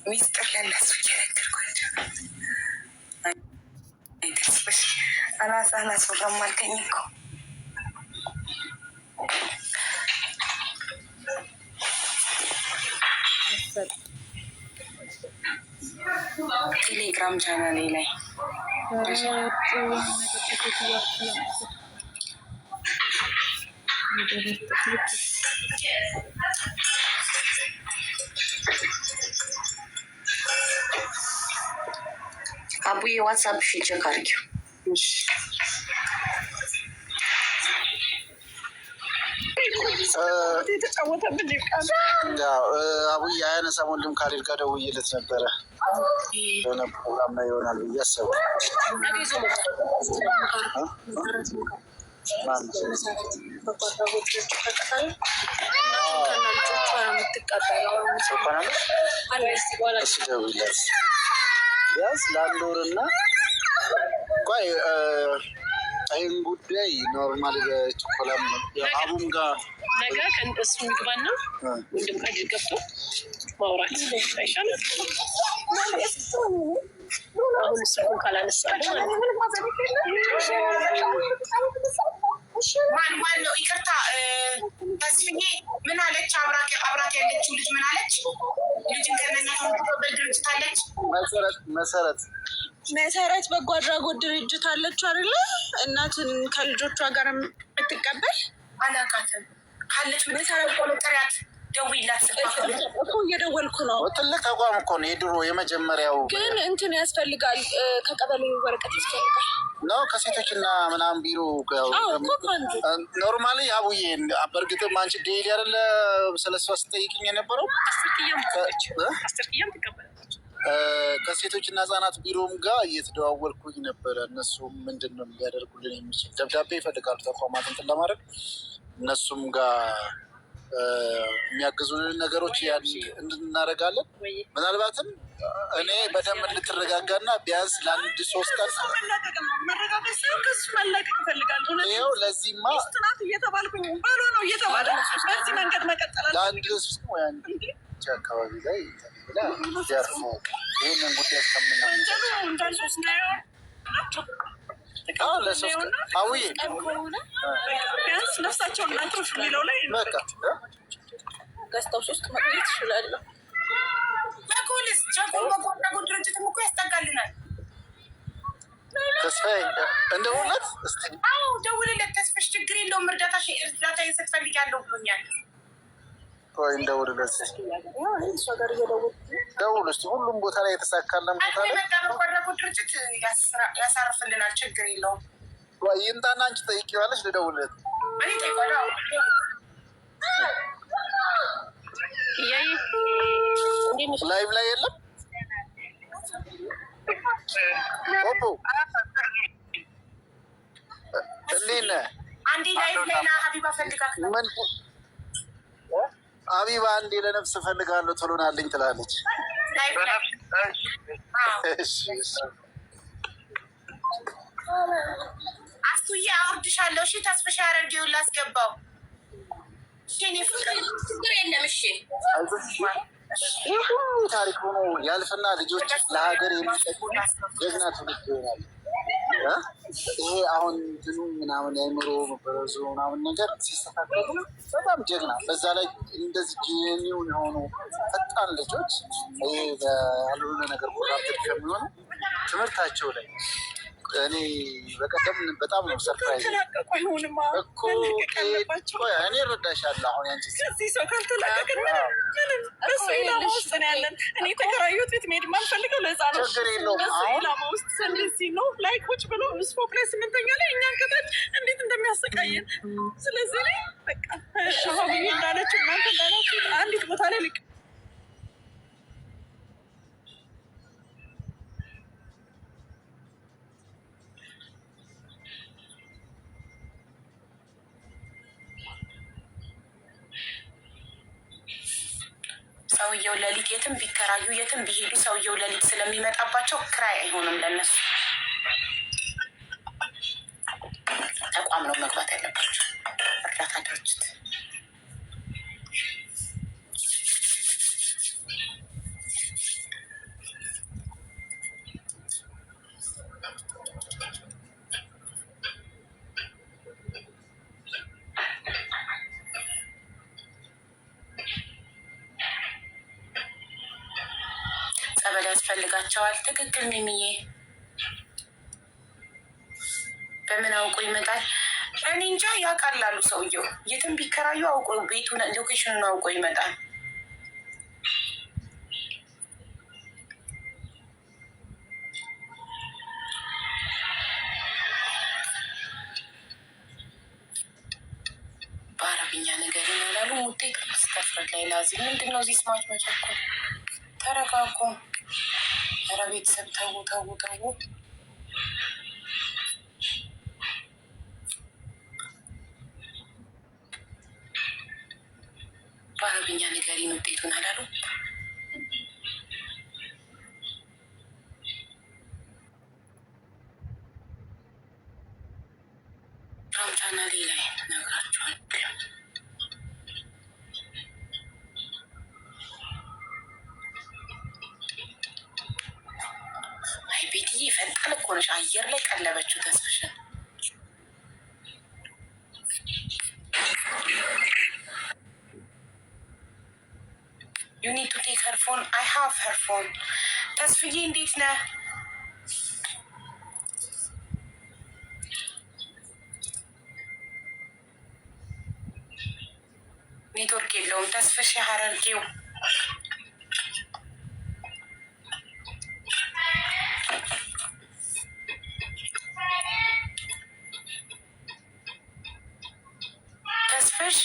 ሚስጥር ለነሱ እየነገርኳቸው አይደስበሽ አላስ ረማልከኝ እኮ ቴሌግራም ቻናሌ ላይ አቡዬ ዋትሳፕ ቼክ አድርጊው። አቡዬ አያነሳም። ወንድም ካሌድ ጋር ደውዬለት ነበረ የሆነ ፕሮግራም ላይ ይሆናል ብዬ አሰብኩ። ደውይለት ቢያንስ ለአንድ ወርና ቆይ ይህን ጉዳይ ኖርማል ችኮላም አቡም ጋር ነገ ከእሱ ምግባና ወንድም ካሌድ ገብቶ ማውራት አይሻልም? አሁን ስልኩን ካላነሳለ ማን ነው? ይቅርታ ተስፍዬ ምን አለች? አብራት ያለችው ልጅ ምን አለች? ልጅን ከነናት ድርጅት አለች። መሰረት በጎ አድራጎት ድርጅት አለች አይደለ? እናትን ከልጆቿ ጋር የምትቀበል አላውቃትም። ካለች መሰረት ጥሪያት፣ ደውይላት። እኮ እየደወልኩ ነው። ትልቅ ተቋም እኮ ነው። የድሮ የመጀመሪያው ግን እንትን ያስፈልጋል። ከቀበሌ ወረቀት ያስፈልጋል ነው ከሴቶችና ምናምን ቢሮ ኖርማሊ አቡዬ። በእርግጥም አንቺ ዴይሊ አይደለ ስለሷ ስጠይቅኝ የነበረው ከሴቶችና ህጻናት ቢሮም ጋር እየተደዋወልኩኝ ነበረ። እነሱም ምንድን ነው ሊያደርጉልን የሚችል ደብዳቤ ይፈልጋሉ ተቋማት እንትን ለማድረግ እነሱም ጋር የሚያግዙልን ነገሮች እናደርጋለን። ምናልባትም እኔ በደንብ እንድትረጋጋና ቢያንስ ለአንድ 3 ቀን መረጋጋት ሳይሆን ከሱ መላቀቅ እፈልጋለሁ። ይኸው ለዚህማ ስጥናት እየተባልኩኝ ባሎ ነው እየተባለ በዚህ መንገድ መቀጠላል። ለአንድ ሶስት ወይ አንድ አካባቢ ላይ ብላ ዘርፎ ይህንን ጉዳይ እስከምና እንዳልሶስት አውዬ ቢያንስ ነፍሳቸውን ናቸው የሚለው ላይ ገዝተው 3 መቆየት ይችላለሁ። ፖሊስ ጀጎ ድርጅትም እኮ ያስጠጋልናል። ተስፋዬ እንደውለት ደውልለት። ተስፋሽ ችግር የለውም እርዳታ ስትፈልግ ያለው ብሎኛል። ቆይ እንደውልለት ደውል እስኪ። ሁሉም ቦታ ላይ የተሳካለን ቦታ ላይ በጎ አድራጎት ድርጅት ያሳርፍልናል። ችግር የለውም። ይምጣና አንቺ ጠይቂዋለሽ። ልደውልለት እኔ ጠይቀዋለሁ። ላይቭ ላይ የለም ኦቦ እንዴት ነህ? አንዴ ላይቭ ላይ ና ሀቢባ ፈልጋት ነው። ሀቢባ አንዴ ለነፍስ እፈልጋለሁ ቶሎ ናልኝ ትላለች። አስቱዬ አውርድሻለሁ። እሺ ተስፍሻ ያደርጌውን ላስገባው። ችግር የለም። እሺ ይህ ሁሉ ታሪክ ሆኖ ያልፍና ልጆች ለሀገር የሚጠቁ ጀግና ትውልድ ይሆናል። ይሄ አሁን ድኑ ምናምን የአእምሮ መበረዙ ምናምን ነገር ሲስተካከል በጣም ጀግና፣ በዛ ላይ እንደዚህ ጄኒውን የሆኑ ፈጣን ልጆች ይሄ ያልሆነ ነገር ኮራፕትድ ከሚሆኑ ትምህርታቸው ላይ እኔ በቀደም በጣም ነው ሰርፕራይዝ እኮ እኔ እረዳሻለሁ። አሁን ያንቺ ከዚህ ሰው ካልተላቀቅን ምንም እሱ ኢላማ ውስጥ ነው ያለን። እኔ ተከራዩት ቤት መሄድ የማልፈልገው ለዛ ነው። ችግር የለውም። አሁን ኢላማ ውስጥ እንደዚህ ነው ላይ ቁጭ ብሎ ፎቅ ላይ 8ኛ ላይ እኛን ከታች እንዴት እንደሚያሰቃየን። ስለዚህ ላይ በቃ ሻሀብ እንዳለችው እናንተ እንዳላችሁ አንዲት ቦታ ላይ ልቅ ሰውየው ሌሊት የትም ቢከራዩ የትም ቢሄዱ ሰውየው ሌሊት ስለሚመጣባቸው ክራይ አይሆንም ለነሱ። ተቋም ነው መግባት ያለባቸው፣ እርዳታ ድርጅት። መቀበል ያስፈልጋቸዋል። ትክክል ሚሚዬ። በምን አውቆ ይመጣል? እኔ እንጃ። ያውቃላሉ ሰውየው የትም ቢከራዩ አውቆ ቤቱን ሎኬሽኑን አውቆ ይመጣል። በአረብኛ ነገር ይላሉ። ውጤት ስተፍረድ ላይ ላዚ ምንድን ነው እዚህ ስማች መቸኮል? ተረጋጉ። ኧረ ቤተሰብ ተዉ ተዉ ተዉ። በአረብኛ ንገሪን ውጤቱን አላሉ። ቻናሌ ላይ ነግራችኋል። አይ ቤትዬ ፈጣን እኮ ነሽ። አየር ላይ ቀለበችው ተስፍሽን። You need to take her phone. I have her phone. ተስፍዬ እንዴት ነህ? ኔትወርክ የለውም ተስፍሽ የሀረርጌው። ተስፍሽ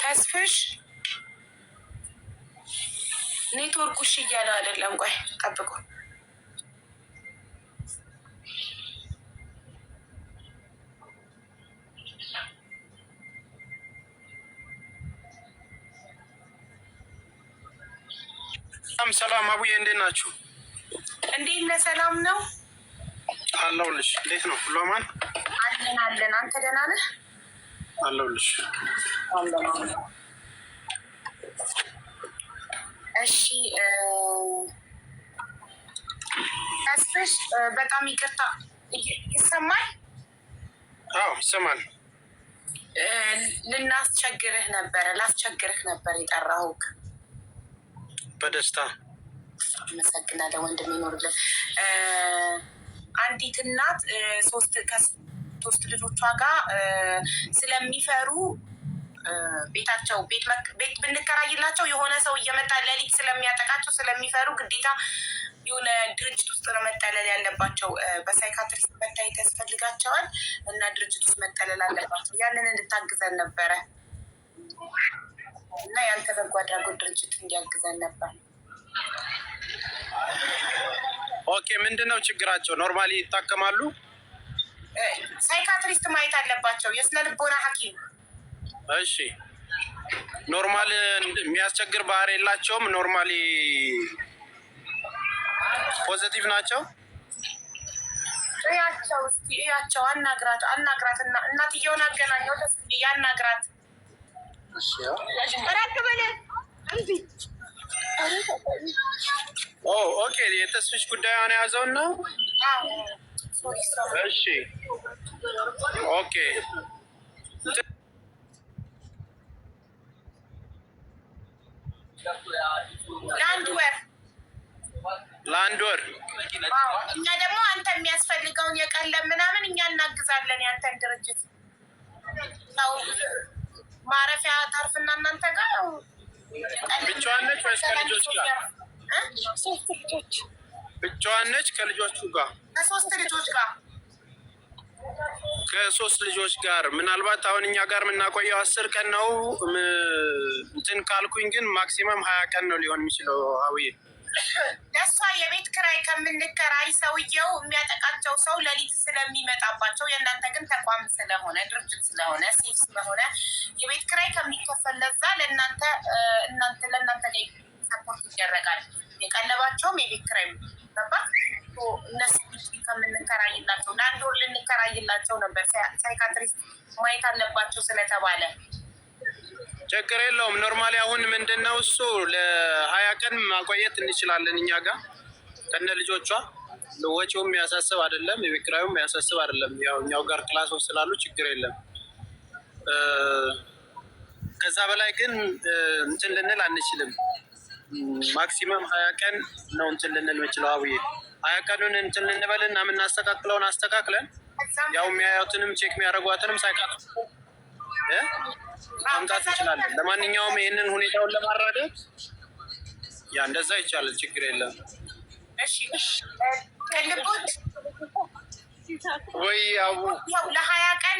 ተስፍሽ ኔትወርኩ እሺ እያለ አይደለም። ቆይ ጠብቁ። ሰላም አቡዬ፣ እንዴት ናችሁ? እንዴት ነህ? ሰላም ነው አለሁልሽ። እንዴት ነው? ሁሉ አማን? አለን አለን። አንተ ደህና ነህ? አለሁልሽ። እሺ ተስፍሽ በጣም ይቅርታ። ይሰማል? አዎ ይሰማል። ላስቸግርህ ነበር የጠራሁህ። በደስታ አመሰግናለሁ ወንድም ይኖርልን። አንዲት እናት ሶስት ልጆቿ ጋር ስለሚፈሩ ቤታቸው ቤት ብንከራይላቸው የሆነ ሰው እየመጣ ሌሊት ስለሚያጠቃቸው ስለሚፈሩ ግዴታ የሆነ ድርጅት ውስጥ ነው መጠለል ያለባቸው። በሳይካትሪስት መታየት ያስፈልጋቸዋል እና ድርጅት ውስጥ መጠለል አለባቸው። ያንን እንድታግዘን ነበረ እና ያንተ በጎ አድራጎት ድርጅት እንዲያግዘን ነበር። ኦኬ። ምንድን ነው ችግራቸው? ኖርማሊ ይታከማሉ? ሳይካትሪስት ማየት አለባቸው፣ የስነ ልቦና ሐኪም። እሺ። ኖርማል የሚያስቸግር ባህሪ የላቸውም? ኖርማሊ ፖዘቲቭ ናቸው? እያቸው አናግራት። እናትየውን አገናኘው። ያናግራት። ኦኬ። የተስፍሽ ጉዳዩን የያዘውን ነው? እሺ ኦኬ። ለአንድ ወር እኛ ደግሞ አንተ የሚያስፈልገውን የቀለም ምናምን እኛ እናግዛለን። ያንተን ድርጅት ማረፊያ ታርፍና እናንተ ጋር ብቻዋን ነች ወይስ ከልጆች ጋር? ብቻዋን ነች ከልጆቹ ጋር? ከሶስት ልጆች ጋር። ምናልባት አሁን እኛ ጋር የምናቆየው 10 ቀን ነው። እንትን ካልኩኝ ግን ማክሲመም 20 ቀን ነው ሊሆን የሚችለው። ሀውዬ ለእሷ የቤት ክራይ ከምንከራይ ሰውየው የሚያጠቃቸው ሰው ሌሊት ስለሚመጣባቸው፣ የእናንተ ግን ተቋም ስለሆነ ድርጅት ስለሆነ ሴፍ ስለሆነ የቤት ክራይ ከሚከፈል ለዛ ለእናንተ ጋር ሰፖርት ይደረጋል። የቀለባቸውም የቤት ክራይ ገባ። እነሱ ከምንከራይላቸው ለአንድ ወር ልንከራይላቸው ነበር። ሳይካትሪስት ማየት አለባቸው ስለተባለ ችግር የለውም። ኖርማሊ አሁን ምንድን ነው እሱ ለ20 ቀን ማቆየት እንችላለን እኛ ጋር ከነ ልጆቿ። ወጪውም የሚያሳስብ አይደለም፣ የቤት ኪራዩም የሚያሳስብ አይደለም። ያው እኛው ጋር ክላሶች ስላሉ ችግር የለም። ከዛ በላይ ግን እንትን ልንል አንችልም። ማክሲመም 20 ቀን ነው እንትን ልንል የምችለው። አብዬ 20 ቀኑን እንትን ልንበልና የምናስተካክለውን አስተካክለን ያው የሚያዩትንም ቼክ የሚያደርጓትንም ሳይቃጡ ማምጣት እንችላለን። ለማንኛውም ይህንን ሁኔታውን ለማራደድ ያ እንደዛ ይቻላል፣ ችግር የለም። ወይ ያው ለ20 ቀን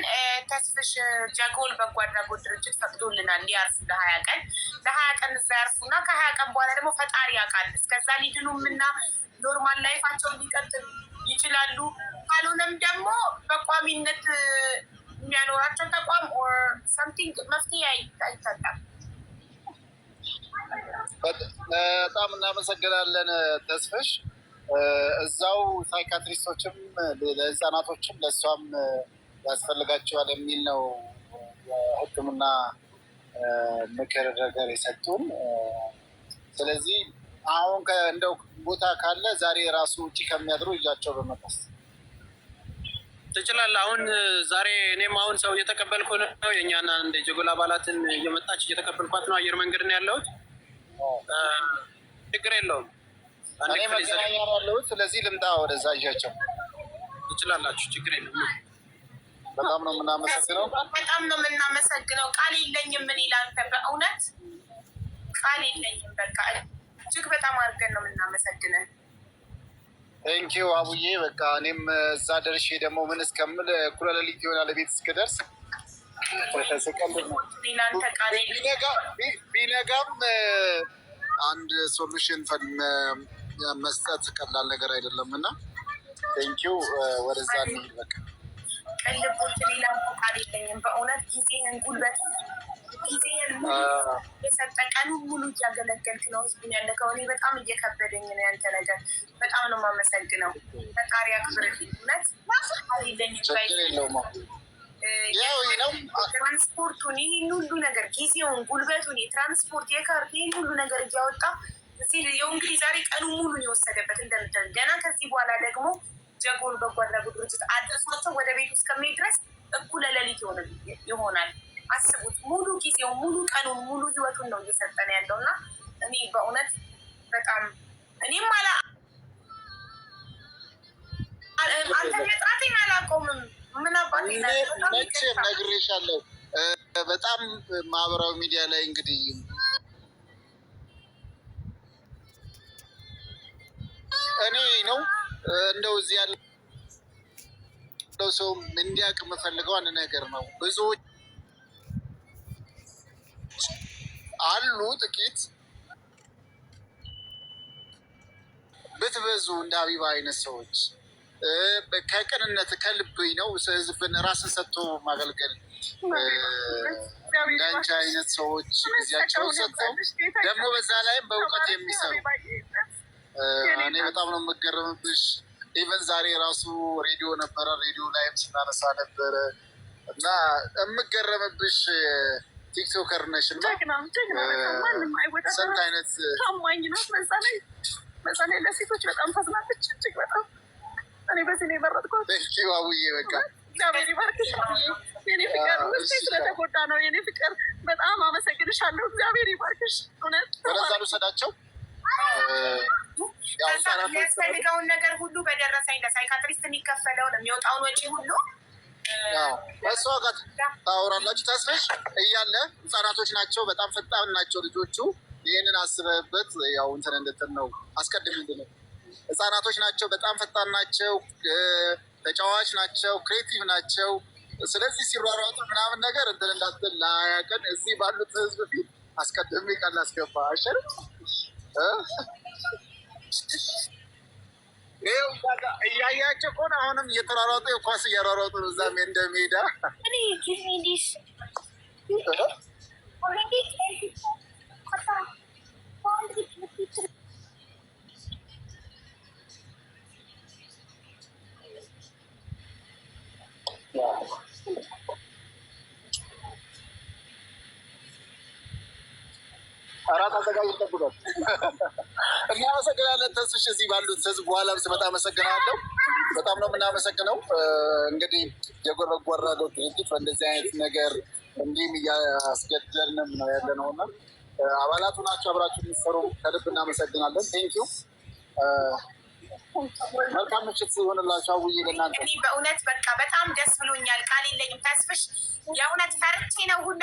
ተስፍሽ ጀጎል በጎ አድራጎት ድርጅት ፈቅዶልናል ሊያርፉ ለ20 ቀን እዛ ያርፉና ከ20 ቀን በኋላ ደግሞ ፈጣሪ ያውቃል። እስከዛ ሊድኑም እና ኖርማል ላይፋቸውን ሊቀጥሉ ይችላሉ። ካልሆነም ደግሞ በቋሚነት የሚያኖራቸው ተቋም ኦር ሰምቲንግ መፍትሄ አይታጣም። በጣም እናመሰግናለን ተስፍሽ። እዛው ሳይካትሪስቶችም ለህፃናቶችም ለእሷም ያስፈልጋቸዋል የሚል ነው የሕክምና ምክር ነገር የሰጡን። ስለዚህ አሁን እንደው ቦታ ካለ ዛሬ ራሱ ውጭ ከሚያድሩ እጃቸው በመቀስ ትችላለህ። አሁን ዛሬ እኔም አሁን ሰው እየተቀበልኩ ነው። የእኛና እንደ ጀጎል አባላትን እየመጣች እየተቀበልኳት ነው። አየር መንገድ ነው ያለሁት። ችግር የለውም። እኔ መገናኛ ያለሁት። ስለዚህ ልምጣ ወደዛ እጃቸው ትችላላችሁ። ችግር የለም። በጣም ነው የምናመሰግነው። በጣም ነው የምናመሰግነው። ቃል የለኝም። ምን ይላንተ በእውነት ቃል የለኝም። በቃ እጅግ በጣም አድርገን ነው የምናመሰግነን። ቴንኪው አቡዬ። በቃ እኔም እዛ ደርሼ ደግሞ ምን እስከምል እኩለ ሌሊት ይሆናል ቤት እስክደርስ። ቢነጋም አንድ ሶሉሽን መስጠት ቀላል ነገር አይደለም እና ቴንኪው። ወደዛ እንሂድ በቃ። ቅልቦች ሌላ ቃል የለኝም በእውነት ጊዜህን ጉልበት ጊዜህን የሰጠ ቀኑ ሙሉ እያገለገልክ ነው ህዝቡን ያለከው። እኔ በጣም እየከበደኝ ነው ያንተ ነገር። በጣም ነው የማመሰግነው። ፈጣሪ አክብርልኝ። እውነት ትራንስፖርቱን ይህን ሁሉ ነገር ጊዜውን ጉልበቱን የትራንስፖርት የካርት ይህን ሁሉ ነገር እያወጣ እንግዲህ ዛሬ ቀኑ ሙሉ የወሰደበት እንደምታዩ ገና ከዚህ በኋላ ደግሞ ጀጎል በጎ አድራጎት ድርጅት አድርሷቸው ወደ ቤት እስከሚሄድ ድረስ እኩለ ሌሊት ይሆናል። አስቡት። ሙሉ ጊዜው ሙሉ ቀኑን ሙሉ ህይወቱን ነው እየሰጠን ያለው እና እኔ በእውነት በጣም እኔም አንተ የጥራቴን አላቆምም። ምን አባት መቼም ነግሬሻለሁ። በጣም ማህበራዊ ሚዲያ ላይ እንግዲህ እኔ ነው እንደው እዚህ ያለው ሰው እንዲያውቅ የምፈልገው አንድ ነገር ነው። ብዙዎች አሉ፣ ጥቂት ብትበዙ እንደ ሀቢባ አይነት ሰዎች ከቅንነት ከልብኝ ነው ህዝብን ራስን ሰጥቶ ማገልገል እንዳንቺ አይነት ሰዎች ጊዜያቸውን ሰጥተው ደግሞ በዛ ላይም በእውቀት የሚሰሩ እኔ በጣም ነው የምገረምብሽ። ኢቨን ዛሬ ራሱ ሬዲዮ ነበረ፣ ሬዲዮ ላይም ስናነሳ ነበረ እና የምገረምብሽ ቲክቶከር ነሽ እና ስንት አይነት ታማኝ ነው። በዛ ላይ ለሴቶች በጣም ታዝናለች። እጅግ በጣም እኔ በዚህ ነው የመረጥኩት። ቴንኪው አቡዬ። በቃ እግዚአብሔር ይባርክሽ የኔ ፍቅር። ውስጤ ስለተጎዳ ነው የኔ ፍቅር። በጣም አመሰግንሻለሁ። እግዚአብሔር ይባርክሽ። እውነት ወደዛ ልውሰዳቸው። የሚያስፈልገውን ነገር ሁሉ በደረሰኝ ለሳይካትሪስት የሚከፈለውን የሚወጣውን ወጪ ሁሉ እሷ ጋር ታወራላችሁ። ተስፍሽ እያለ ህጻናቶች ናቸው፣ በጣም ፈጣን ናቸው ልጆቹ። ይህንን አስበህበት ያው እንትን እንድትል ነው። አስቀድም እንድን ህጻናቶች ናቸው፣ በጣም ፈጣን ናቸው፣ ተጫዋች ናቸው፣ ክሬቲቭ ናቸው። ስለዚህ ሲሯሯጡ ምናምን ነገር እንትን እንዳትል ለ20 ቀን እዚህ ባሉት ህዝብ ፊት አስቀድሜ ቃል አስገባ አሸር እያያቸው ከሆነ አሁንም እየተሯሯጡ የኳስ እያሯሯጡ ነው። እዛም እንደ ሜዳ እራት አዘጋጅ ይጠብቃል። እናመሰግናለን። ተስፍሽ እዚህ ባሉት ህዝብ በኋላም ስመጣ አመሰግናለሁ። በጣም ነው የምናመሰግነው። እንግዲህ የጎር በጎ አድራጎት ድርጅት በእንደዚህ አይነት ነገር እንዲህም እያስገደልንም ነው ያለ ነው እና አባላቱ ናቸው አብራችሁ የሚሰሩ ከልብ እናመሰግናለን። ቴንኪዩ። መልካም ምሽት ሲሆንላቸው አውዬ ለእናንተ በእውነት በቃ በጣም ደስ ብሎኛል። ቃል የለኝም። ተስፍሽ የእውነት ፈርቼ ነው ሁላ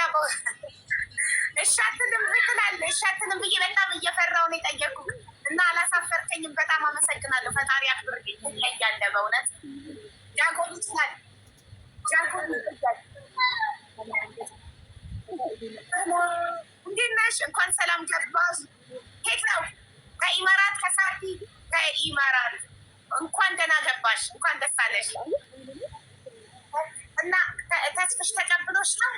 እሻትንም ብትላለህ እሻትንም ብዬ በጣም እየፈራሁ ነው የጠየኩህ እና አላሳፈርከኝም። በጣም አመሰግናለሁ። ፈጣሪ አክብርልኝ። ትለያለ በእውነት ጃጎል ይችላል ጃጎል ይችላል። እንዴት ነሽ? እንኳን ሰላም ገባሽ። ኬት ነው ከኢማራት ከሳቲ ከኢማራት እንኳን ደህና ገባሽ። እንኳን ደስ አለሽ። እና ተስፍሽ ተቀብሎሽ ነው?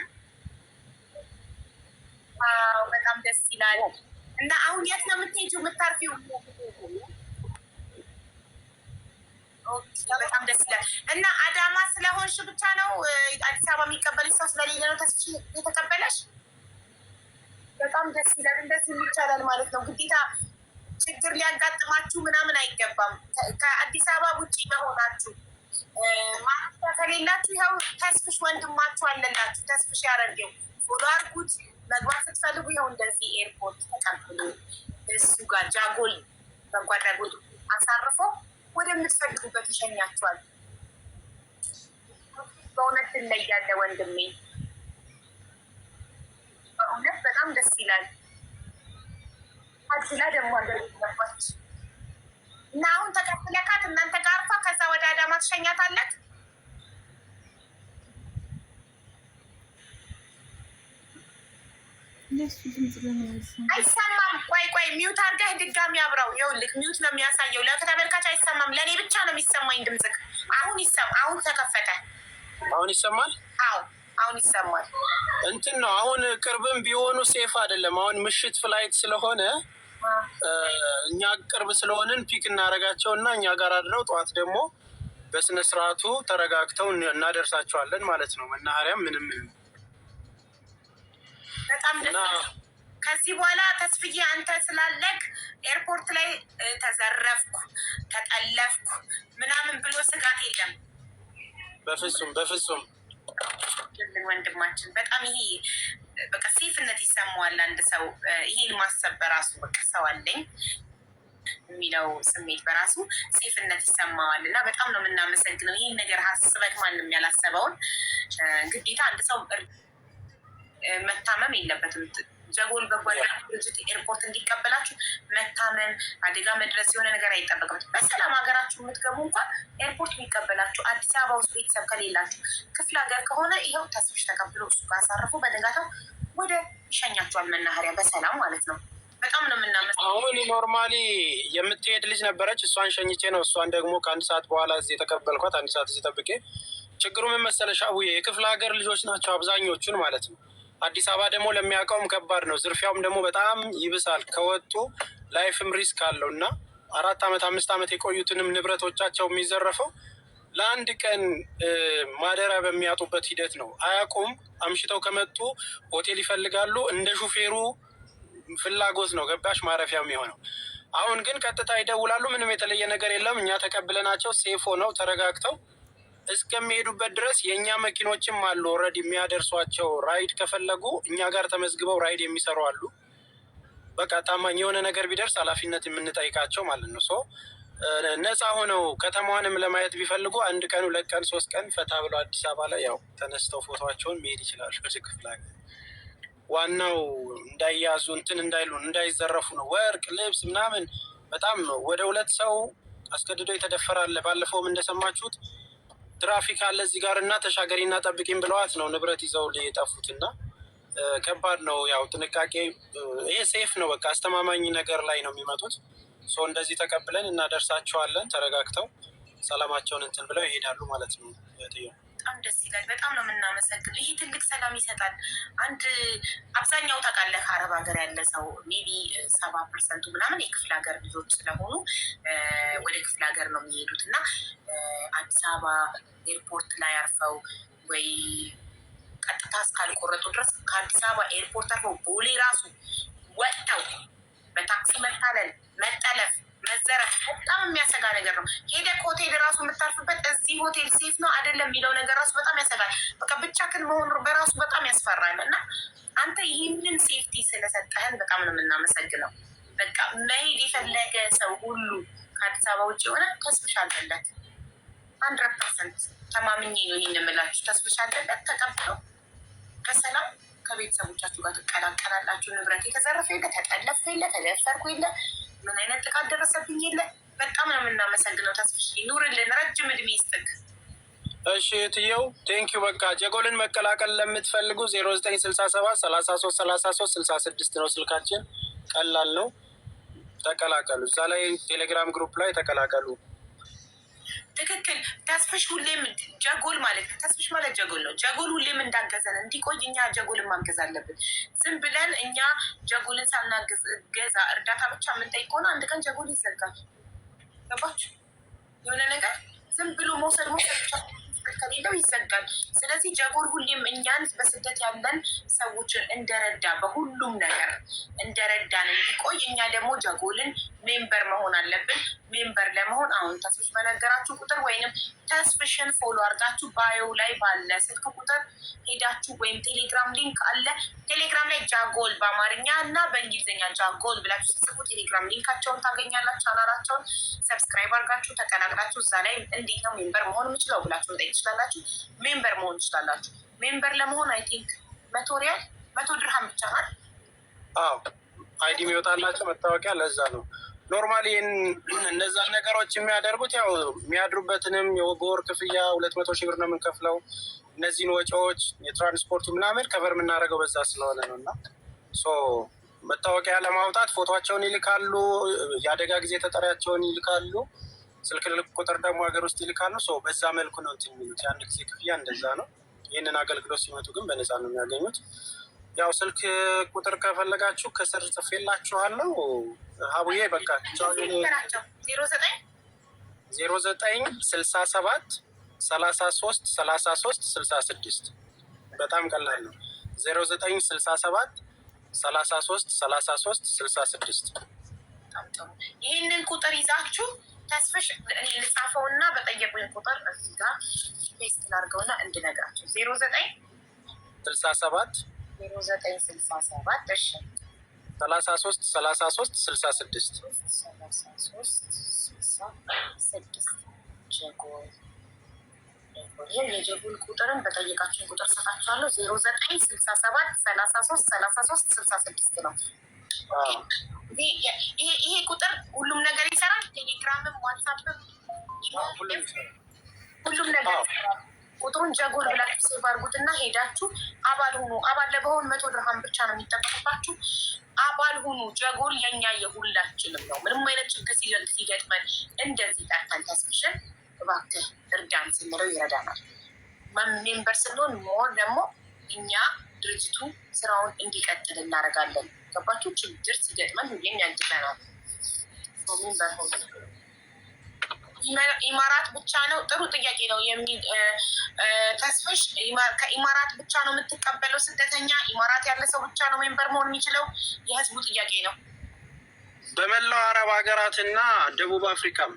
አዎ በጣም ደስ ይላል። እና አሁን የት ነው የምትሄጂው የምታርፊው? በጣም ደስ ይላል። እና አዳማ ስለሆንሽ ብቻ ነው አዲስ አበባ የሚቀበልሽ ሰው ስለሌለ ነው ተስፍሽ የተቀበለሽ? በጣም ደስ ይላል። እንደዚህ ይቻላል ማለት ነው። ግዴታ ችግር ሊያጋጥማችሁ ምናምን አይገባም። ከአዲስ አበባ ውጭ መሆናችሁ ማለት ከሌላችሁ ይኸው ተስፍሽ ወንድማችሁ አለላችሁ። ተስፍሽ ያረገው ፎሎ አድርጉት። መግባት ስትፈልጉ ይኸው እንደዚህ ኤርፖርት ተቀብሎ እሱ ጋር ጃጎል በጎ አድራጎት አሳርፎ ወደምትፈልጉበት ይሸኛችኋል። በእውነት ትለያለ ወንድሜ። በእውነት በጣም ደስ ይላል። አድላ ደግሞ አገርባች እና አሁን ተቀብለካት እናንተ ጋር አርፋ ከዛ ወደ አዳማ ትሸኛታለህ። አይሰማም። ቆይ ሚዩት አድርገህ ድጋሚ አብረው። ይኸውልህ ሚዩት ነው የሚያሳየው። ለተመልካች አይሰማም። ለእኔ ብቻ ነው የሚሰማኝ ድምፅህ። አሁን ተከፈተ። አሁን ይሰማል? አዎ አሁን ይሰማል። እንትን ነው አሁን ቅርብም ቢሆኑ ሴፍ አይደለም። አሁን ምሽት ፍላይት ስለሆነ እኛ ቅርብ ስለሆንን ፒክ እናደርጋቸው እና እኛ ጋር አድረው ጠዋት ደግሞ በስነ ስርዓቱ ተረጋግተው እናደርሳቸዋለን ማለት ነው። መናኸሪያም ምንም በጣም ከዚህ በኋላ ተስፍዬ አንተ ስላለክ ኤርፖርት ላይ ተዘረፍኩ ተጠለፍኩ ምናምን ብሎ ስጋት የለም። በፍጹም ወንድማችን በጣም ይሄ በቃ ሴፍነት ይሰማዋል። አንድ ሰው ይሄን ማሰብ በራሱ በቃ ሰው አለኝ የሚለው ስሜት በራሱ ሴፍነት ይሰማዋል። እና በጣም ነው የምናመሰግነው። ይህን ነገር ሀስበክ ማንም ያላሰበውን ግዴታ አንድ ሰው መታመም የለበትም። ጀጎል በጎ አድራጎት ድርጅት ኤርፖርት እንዲቀበላችሁ መታመም፣ አደጋ መድረስ የሆነ ነገር አይጠበቅም። በሰላም ሀገራችሁ የምትገቡ እንኳን ኤርፖርት የሚቀበላችሁ አዲስ አበባ ውስጥ ቤተሰብ ከሌላችሁ ክፍለ ሀገር ከሆነ ይኸው ተስፍሽ ተቀብሎ እሱ ጋር አሳርፎ በነጋታው ወደ ይሸኛችኋል መናኸሪያ በሰላም ማለት ነው። በጣም ነው የምናመሰግነው። አሁን ኖርማሊ የምትሄድ ልጅ ነበረች። እሷን ሸኝቼ ነው እሷን ደግሞ ከአንድ ሰዓት በኋላ እዚህ የተቀበልኳት። አንድ ሰዓት እዚህ ጠብቄ። ችግሩ ምን መሰለሽ አቡዬ፣ የክፍለ ሀገር ልጆች ናቸው አብዛኞቹን ማለት ነው። አዲስ አበባ ደግሞ ለሚያውቀውም ከባድ ነው። ዝርፊያውም ደግሞ በጣም ይብሳል። ከወጡ ላይፍም ሪስክ አለው እና 4 ዓመት 5 ዓመት የቆዩትንም ንብረቶቻቸው የሚዘረፈው ለአንድ ቀን ማደሪያ በሚያጡበት ሂደት ነው። አያውቁም። አምሽተው ከመጡ ሆቴል ይፈልጋሉ። እንደ ሹፌሩ ፍላጎት ነው ገባሽ ማረፊያ የሚሆነው። አሁን ግን ቀጥታ ይደውላሉ። ምንም የተለየ ነገር የለም። እኛ ተቀብለናቸው ሴፍ ሆነው ተረጋግተው እስከሚሄዱበት ድረስ የእኛ መኪኖችም አሉ ኦልሬዲ የሚያደርሷቸው። ራይድ ከፈለጉ እኛ ጋር ተመዝግበው ራይድ የሚሰሩ አሉ። በቃ ታማኝ የሆነ ነገር ቢደርስ ኃላፊነት የምንጠይቃቸው ማለት ነው። ሰው ነፃ ሆነው ከተማዋንም ለማየት ቢፈልጉ 1 ቀን 2 ቀን 3 ቀን ፈታ ብለው አዲስ አበባ ላይ ያው ተነስተው ፎቶቸውን መሄድ ይችላሉ። ወደ ክፍለ ሀገር ዋናው እንዳይያዙ እንትን እንዳይሉ እንዳይዘረፉ ነው። ወርቅ፣ ልብስ ምናምን በጣም ወደ 2 ሰው አስገድዶ የተደፈራለ። ባለፈውም እንደሰማችሁት ትራፊክ አለ እዚህ ጋር እና ተሻገሪና ጠብቂም ብለዋት ነው ንብረት ይዘው የጠፉት እና ከባድ ነው። ያው ጥንቃቄ ይሄ ሴፍ ነው። በቃ አስተማማኝ ነገር ላይ ነው የሚመጡት። እንደዚህ ተቀብለን እናደርሳቸዋለን። ተረጋግተው ሰላማቸውን እንትን ብለው ይሄዳሉ ማለት ነው። በጣም ደስ ይላል። በጣም ነው የምናመሰግነው። ይሄ ትልቅ ሰላም ይሰጣል። አብዛኛው ታውቃለህ አረብ ሀገር ያለ ሰው ሜቢ 70% ምናምን የክፍለ ሀገር ልጆች ስለሆኑ ወደ ክፍለ ሀገር ነው የሚሄዱት እና አዲስ አበባ ኤርፖርት ላይ አርፈው ወይ ቀጥታ እስካልቆረጡ ድረስ ከአዲስ አበባ ኤርፖርት አርፈው ቦሌ ራሱ ወጥተው በታክሲ መታለል መጠለፍ፣ መዘረፍ በጣም የሚያሰጋ ነገር ነው። ሄደህ ሆቴል ራሱ የምታርፍበት እዚህ ሆቴል ሴፍ ነው አይደለም የሚለው ነገር ራሱ በጣም ያሰጋል። በቃ ብቻህን መሆኑ በራሱ በጣም ያስፈራል። እና አንተ ይህንን ሴፍቲ ስለሰጠህን በጣም ነው የምናመሰግነው። በቃ መሄድ የፈለገ ሰው ሁሉ ከአዲስ አበባ ውጭ የሆነ ተስፍሽ አለለት 100% ተማምኜ ነው ይህን የምላችሁ። ተስፍሽ አለለት ተቀብለው በሰላም ከቤተሰቦቻችሁ ጋር ትቀላቀላላችሁ። ንብረት የተዘረፈ የለ፣ ተጠለፍ የለ፣ ተደፈርኩ የለ፣ ምን አይነት ጥቃት ደረሰብኝ የለ። በጣም ነው የምናመሰግነው። ተስፍሽ ኑርልን፣ ረጅም እድሜ ይስጥክ። እሺ እትዬው ቴንኪዩ። በቃ ጀጎልን መቀላቀል ለምትፈልጉ 0967333366 ነው ስልካችን። ቀላል ነው፣ ተቀላቀሉ። እዛ ላይ ቴሌግራም ግሩፕ ላይ ተቀላቀሉ። ትክክል። ተስፍሽ ሁሌም ጀጎል ማለት ነው። ተስፍሽ ማለት ጀጎል ነው። ጀጎል ሁሌም እንዳገዘን እንዲቆይ እኛ ጀጎልን ማገዝ አለብን። ዝም ብለን እኛ ጀጎልን ሳናገዝ ገዛ እርዳታ ብቻ የምንጠይቅ ከሆነ አንድ ቀን ጀጎል ይዘጋል። ገባችሁ? የሆነ ነገር ዝም ብሎ መውሰድ ብቻ ከሌለው ይዘጋል። ስለዚህ ጀጎል ሁሌም እኛን በስደት ያለን ሰዎችን እንደረዳ በሁሉም ነገር እንደረዳን እንዲቆይ እኛ ደግሞ ጀጎልን ሜምበር መሆን አለብን። ሜምበር ለመሆን አሁን ተስፍሽ በነገራችሁ ቁጥር ወይንም ተስፍሽን ፎሎ አድርጋችሁ ባዮ ላይ ባለ ስልክ ቁጥር ሄዳችሁ ወይም ቴሌግራም ሊንክ አለ። ቴሌግራም ላይ ጃጎል በአማርኛ እና በእንግሊዝኛ ጃጎል ብላችሁ ስጽፉ ቴሌግራም ሊንካቸውን ታገኛላችሁ። ቻናላቸውን ሰብስክራይብ አድርጋችሁ ተቀላቅላችሁ እዛ ላይ እንዴት ነው ሜምበር መሆን የምችለው ብላችሁ መጠየቅ ትችላላችሁ። ሜምበር መሆን ትችላላችሁ። ሜምበር ለመሆን አይ ቲንክ 100 ሪያል 100 ድርሃም ብቻ ናት። አይዲ የሚወጣላቸው መታወቂያ። ለዛ ነው ኖርማሊ እነዛን ነገሮች የሚያደርጉት። ያው የሚያድሩበትንም የወር ክፍያ 200 ሺህ ብር ነው የምንከፍለው። እነዚህን ወጪዎች የትራንስፖርቱ ምናምን ከበር የምናደርገው በዛ ስለሆነ ነው። እና መታወቂያ ለማውጣት ፎቶቸውን ይልካሉ፣ የአደጋ ጊዜ ተጠሪያቸውን ይልካሉ፣ ስልክ ቁጥር ደግሞ ሀገር ውስጥ ይልካሉ። በዛ መልኩ ነው እንትን የሚሉት። የአንድ ጊዜ ክፍያ እንደዛ ነው። ይህንን አገልግሎት ሲመጡ ግን በነፃ ነው የሚያገኙት። ያው ስልክ ቁጥር ከፈለጋችሁ ከስር ጽፌላችኋለሁ። ሀቡዬ በቃ 0967333366 በጣም ቀላል ነው። 0967333366 ይህንን ቁጥር ይዛችሁ ተስፍሽ ልጻፈውና በጠየቁኝ ቁጥር እዚህ ጋር ፔስት ላድርገውና እንድነግራቸው 0967 0967 እሺ 333366 ጀጎል ይህን የጀጎል ቁጥርን በጠየቃችሁን ቁጥር ሰጣችኋለሁ። 0967333366 ነው። ይሄ ቁጥር ሁሉም ነገር ይሰራል። ቴሌግራምም ዋትሳፕም ሁሉም ነገር ይሰራል። ቁጥሩን ጀጎል ብላችሁ ሴቭ አድርጉትና ሄዳችሁ አባል ሁኑ። አባል ለመሆን 100 ድርሃም ብቻ ነው የሚጠበቅባችሁ። አባል ሁኑ። ጀጎል የኛ የሁላችንም ነው። ምንም አይነት ችግር ሲገጥመን እንደዚህ ጠርተን ተስፍሽን እባክህ እርዳን ስንለው ይረዳናል። ሜምበር ስንሆን ሞር ደግሞ እኛ ድርጅቱ ስራውን እንዲቀጥል እናደርጋለን። ገባችሁ? ችግር ሲገጥመን ሁሌም ያግዘናል። ሜምበር ሆኑ። ኢማራት ብቻ ነው? ጥሩ ጥያቄ ነው የሚል ተስፍሽ። ከኢማራት ብቻ ነው የምትቀበለው ስደተኛ? ኢማራት ያለ ሰው ብቻ ነው ሜምበር መሆን የሚችለው? የህዝቡ ጥያቄ ነው። በመላው አረብ ሀገራትና ደቡብ አፍሪካም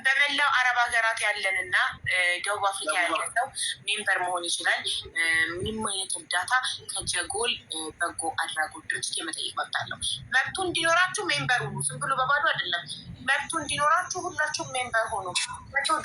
በመላው አረብ ሀገራት ያለንና ደቡብ አፍሪካ ያለ ሰው ሜምበር መሆን ይችላል። ምንም አይነት እርዳታ ከጀጎል በጎ አድራጎት ድርጅት የመጠየቅ መብት አለው። መብቱ እንዲኖራችሁ ሜምበር ሁኑ። ዝም ብሎ በባዶ አይደለም። መብቱ እንዲኖራችሁ ሁላችሁም ሜምበር ሆኑ።